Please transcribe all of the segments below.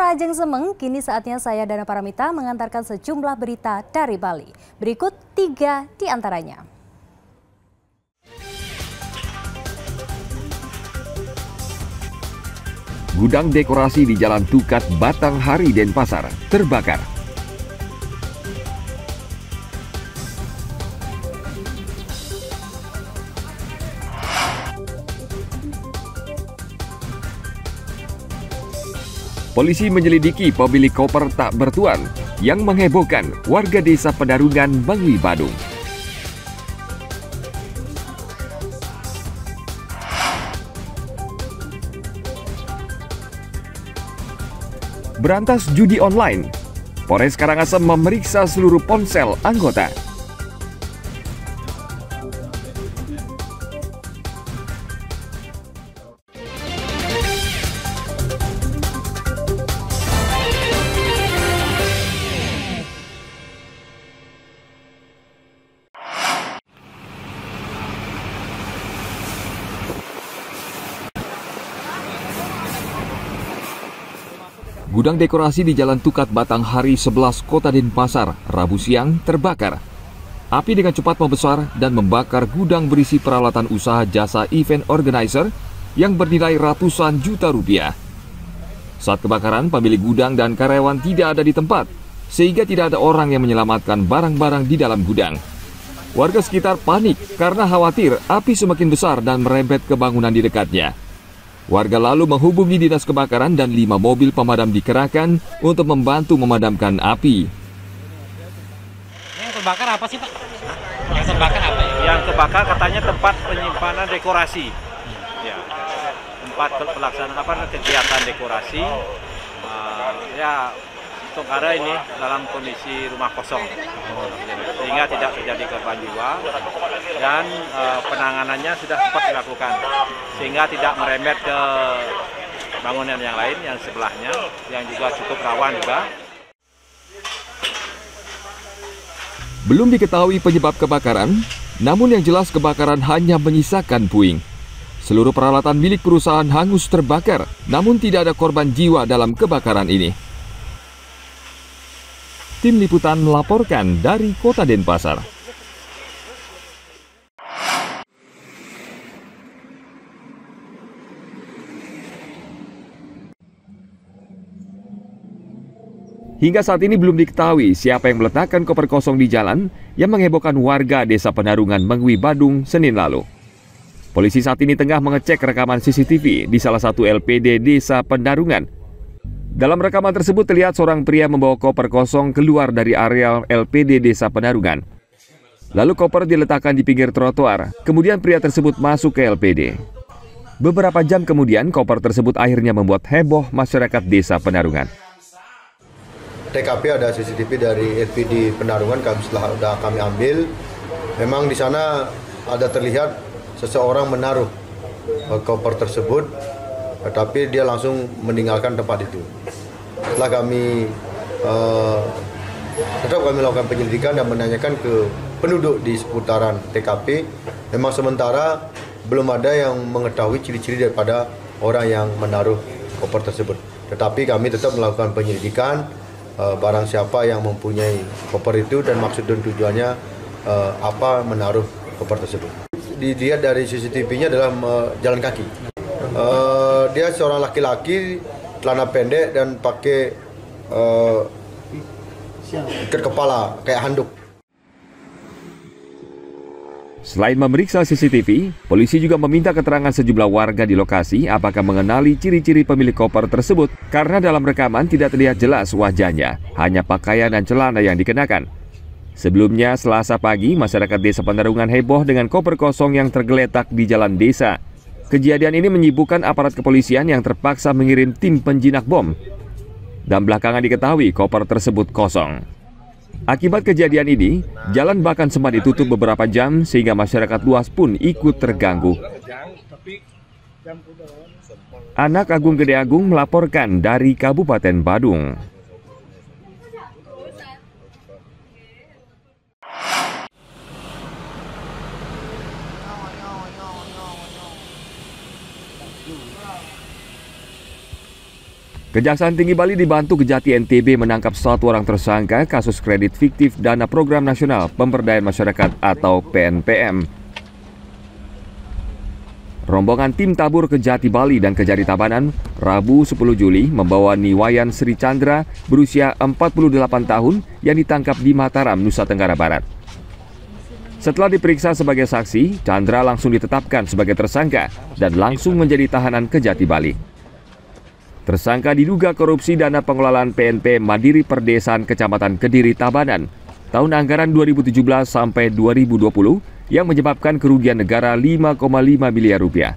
Pemirsa Ajeng Semeng, kini saatnya saya Dana Paramita mengantarkan sejumlah berita dari Bali. Berikut 3 di antaranya. Gudang dekorasi di Jalan Tukat, Batanghari, Denpasar terbakar. Polisi menyelidiki pemilik koper tak bertuan yang menghebohkan warga desa Penarungan, Bangli, Badung. Berantas judi online, Polres Karangasem memeriksa seluruh ponsel anggota. Gudang dekorasi di Jalan Tukat, Batanghari 11 Kota Denpasar, Rabu siang terbakar. Api dengan cepat membesar dan membakar gudang berisi peralatan usaha jasa event organizer yang bernilai ratusan juta rupiah. Saat kebakaran, pemilik gudang dan karyawan tidak ada di tempat, sehingga tidak ada orang yang menyelamatkan barang-barang di dalam gudang. Warga sekitar panik karena khawatir api semakin besar dan merembet ke bangunan di dekatnya. Warga lalu menghubungi dinas kebakaran dan 5 mobil pemadam dikerahkan untuk membantu memadamkan api. Yang terbakar apa sih, Pak? Yang terbakar apa ya? Yang terbakar katanya tempat penyimpanan dekorasi. Ya, tempat pelaksanaan kegiatan dekorasi. Ya, untuk ada ini dalam kondisi rumah kosong, sehingga tidak terjadi korban jiwa dan penanganannya sudah cepat dilakukan, sehingga tidak merembet ke bangunan yang lain yang sebelahnya, yang juga cukup rawan juga. Belum diketahui penyebab kebakaran, namun yang jelas kebakaran hanya menyisakan puing. Seluruh peralatan milik perusahaan hangus terbakar, namun tidak ada korban jiwa dalam kebakaran ini. Tim Liputan melaporkan dari Kota Denpasar. Hingga saat ini belum diketahui siapa yang meletakkan koper kosong di jalan yang menghebohkan warga desa Penarungan, Mengwi, Badung, Senin lalu. Polisi saat ini tengah mengecek rekaman CCTV di salah satu LPD desa Penarungan. Dalam rekaman tersebut terlihat seorang pria membawa koper kosong keluar dari areal LPD desa Penarungan. Lalu koper diletakkan di pinggir trotoar, kemudian pria tersebut masuk ke LPD. Beberapa jam kemudian koper tersebut akhirnya membuat heboh masyarakat desa Penarungan. TKP ada CCTV dari LPD Penarungan, setelah kami ambil, memang di sana ada terlihat seseorang menaruh koper tersebut, tetapi dia langsung meninggalkan tempat itu. Setelah kami lakukan penyelidikan dan menanyakan ke penduduk di seputaran TKP, memang sementara belum ada yang mengetahui ciri-ciri daripada orang yang menaruh koper tersebut. Tetapi kami tetap melakukan penyelidikan barang siapa yang mempunyai koper itu dan maksud dan tujuannya apa menaruh koper tersebut. Dilihat dari CCTV-nya adalah jalan kaki. Dia seorang laki-laki, celana pendek dan pakai ikat kepala kayak handuk. Selain memeriksa CCTV, polisi juga meminta keterangan sejumlah warga di lokasi apakah mengenali ciri-ciri pemilik koper tersebut karena dalam rekaman tidak terlihat jelas wajahnya, hanya pakaian dan celana yang dikenakan. Sebelumnya, Selasa pagi, masyarakat desa Penarungan heboh dengan koper kosong yang tergeletak di jalan desa. Kejadian ini menyibukkan aparat kepolisian yang terpaksa mengirim tim penjinak bom. Dan belakangan diketahui koper tersebut kosong. Akibat kejadian ini, jalan bahkan sempat ditutup beberapa jam sehingga masyarakat luas pun ikut terganggu. Anak Agung Gede Agung melaporkan dari Kabupaten Badung. Kejaksaan Tinggi Bali dibantu Kejati NTB menangkap 1 orang tersangka kasus kredit fiktif dana Program Nasional Pemberdayaan Masyarakat atau PNPM. Rombongan tim tabur Kejati Bali dan Kejati Tabanan Rabu 10 Juli membawa Niwayan Sri Chandra berusia 48 tahun yang ditangkap di Mataram, Nusa Tenggara Barat. Setelah diperiksa sebagai saksi, Chandra langsung ditetapkan sebagai tersangka dan langsung menjadi tahanan Kejati Bali. Tersangka diduga korupsi dana pengelolaan PNP Mandiri Perdesaan Kecamatan Kediri Tabanan tahun anggaran 2017 sampai 2020 yang menyebabkan kerugian negara 5,5 miliar rupiah.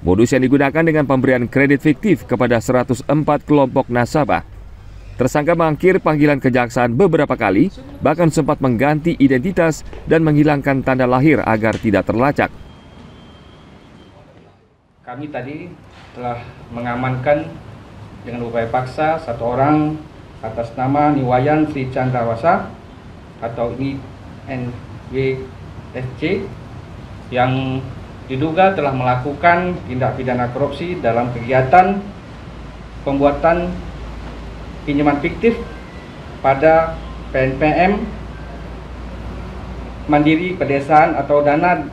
Modus yang digunakan dengan pemberian kredit fiktif kepada 104 kelompok nasabah. Tersangka mangkir panggilan kejaksaan beberapa kali, bahkan sempat mengganti identitas dan menghilangkan tanda lahir agar tidak terlacak. Kami tadi telah mengamankan dengan upaya paksa 1 orang atas nama Niwayan Sri Chandrawasa atau INWSC yang diduga telah melakukan tindak pidana korupsi dalam kegiatan pembuatan pinjaman fiktif pada PNPM Mandiri Pedesaan atau dana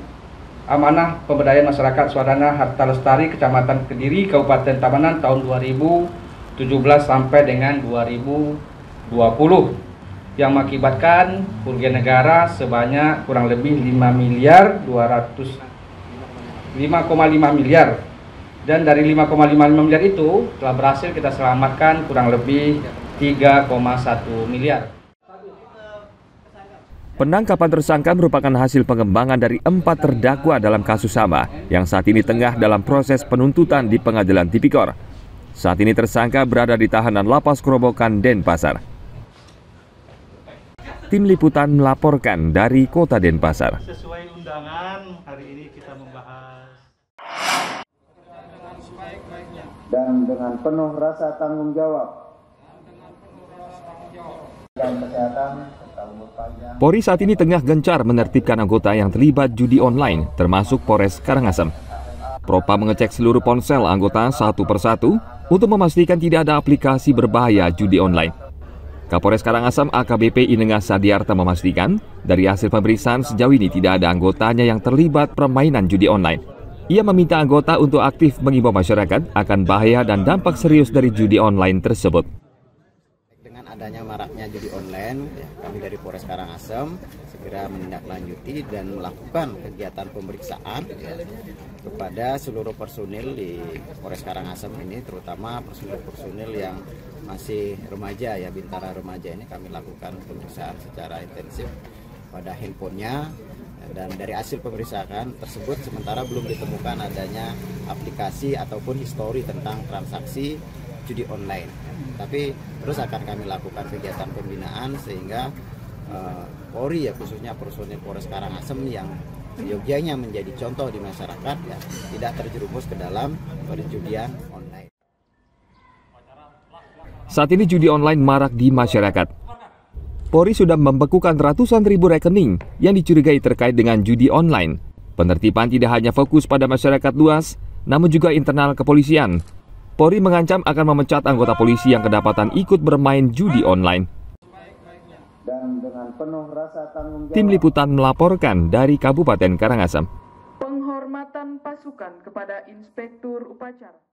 Amanah Pemberdayaan Masyarakat Swadana Harta Lestari Kecamatan Kediri Kabupaten Tabanan tahun 2017 sampai dengan 2020 yang mengakibatkan kerugian negara sebanyak kurang lebih 5,5 miliar dan dari 5,5 miliar itu telah berhasil kita selamatkan kurang lebih 3,1 miliar. Penangkapan tersangka merupakan hasil pengembangan dari 4 terdakwa dalam kasus sama yang saat ini tengah dalam proses penuntutan di Pengadilan Tipikor. Saat ini tersangka berada di tahanan Lapas Kerobokan, Denpasar. Tim Liputan melaporkan dari Kota Denpasar. Sesuai undangan, hari ini kita membahas. Dan dengan penuh rasa tanggung jawab dan kesehatan. Polri saat ini tengah gencar menertibkan anggota yang terlibat judi online, termasuk Polres Karangasem. Propam mengecek seluruh ponsel anggota satu persatu untuk memastikan tidak ada aplikasi berbahaya judi online. Kapolres Karangasem AKBP Inengah Sadiarta memastikan dari hasil pemeriksaan sejauh ini tidak ada anggotanya yang terlibat permainan judi online. Ia meminta anggota untuk aktif mengimbau masyarakat akan bahaya dan dampak serius dari judi online tersebut. Adanya maraknya judi online, kami dari Polres Karangasem segera menindaklanjuti dan melakukan kegiatan pemeriksaan kepada seluruh personil di Polres Karangasem ini, terutama personil yang masih remaja ya, Bintara remaja ini kami lakukan pemeriksaan secara intensif pada handphonenya, dan dari hasil pemeriksaan tersebut sementara belum ditemukan adanya aplikasi ataupun histori tentang transaksi judi online. Tapi terus akan kami lakukan kegiatan pembinaan sehingga Polri ya, khususnya personil Polres Karangasem yang yogyanya menjadi contoh di masyarakat ya, tidak terjerumus ke dalam perjudian online. Saat ini judi online marak di masyarakat. Polri sudah membekukan ratusan ribu rekening yang dicurigai terkait dengan judi online. Penertiban tidak hanya fokus pada masyarakat luas, namun juga internal kepolisian. Polri mengancam akan memecat anggota polisi yang kedapatan ikut bermain judi online. Dan dengan penuh rasa tanggung jawab. Tim Liputan melaporkan dari Kabupaten Karangasem. Penghormatan pasukan kepada Inspektur Upacara.